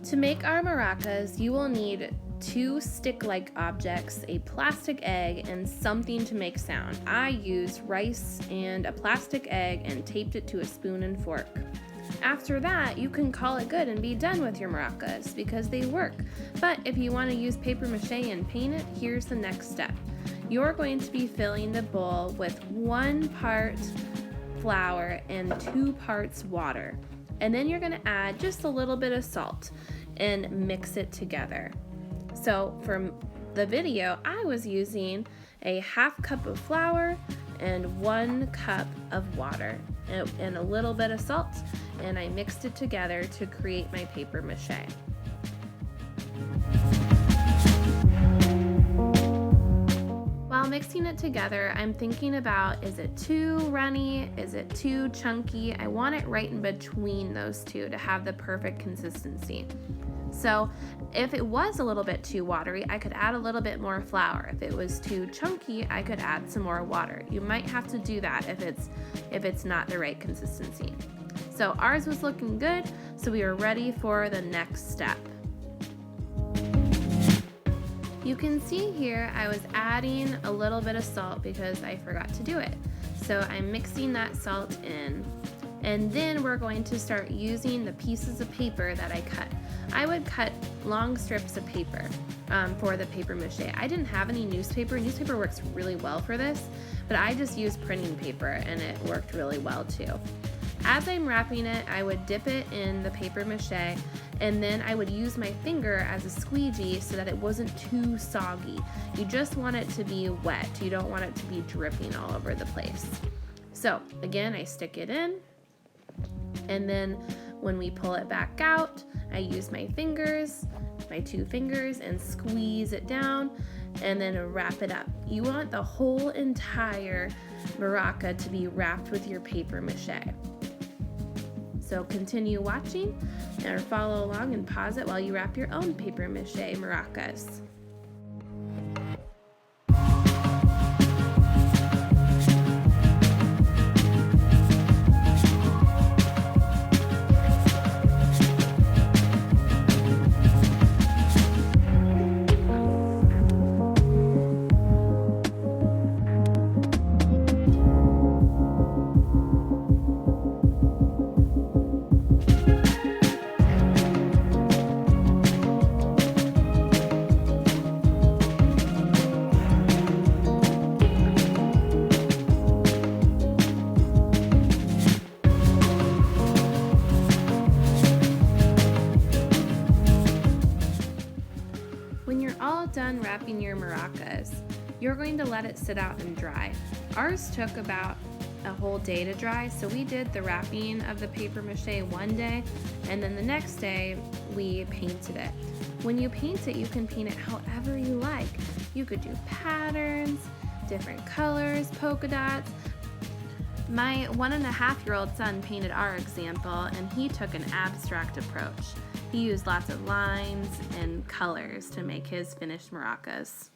To make our maracas, you will need two stick-like objects, a plastic egg, and something to make sound. I used rice and a plastic egg and taped it to a spoon and fork. After that, you can call it good and be done with your maracas because they work. But if you want to use paper mache and paint it, here's the next step. You're going to be filling the bowl with 1 part flour and 2 parts water. And then you're going to add just a little bit of salt and mix it together. So for the video, I was using a 1/2 cup of flour and 1 cup of water and a little bit of salt, and I mixed it together to create my paper mache. While mixing it together, I'm thinking about, is it too runny? Is it too chunky? I want it right in between those two to have the perfect consistency. So if it was a little bit too watery, I could add a little bit more flour. If it was too chunky, I could add some more water. You might have to do that if it's not the right consistency. So ours was looking good, so we were ready for the next step. You can see here I was adding a little bit of salt because I forgot to do it. So I'm mixing that salt in, and then we're going to start using the pieces of paper that I cut. I would cut long strips of paper for the paper mache. I didn't have any newspaper. Newspaper works really well for this, but I just used printing paper and it worked really well too. As I'm wrapping it, I would dip it in the paper mache, and then I would use my finger as a squeegee so that it wasn't too soggy. You just want it to be wet. You don't want it to be dripping all over the place. So again, I stick it in, and then when we pull it back out, I use my fingers, my 2 fingers, and squeeze it down, and then wrap it up. You want the whole entire maraca to be wrapped with your paper mache. So continue watching or follow along and pause it while you wrap your own paper mache maracas. When you're all done wrapping your maracas, you're going to let it sit out and dry. Ours took about a whole day to dry, so we did the wrapping of the paper mache one day, and then the next day we painted it. When you paint it, you can paint it however you like. You could do patterns, different colors, polka dots. My 1.5-year-old son painted our example, and he took an abstract approach. He used lots of lines and colors to make his finished maracas.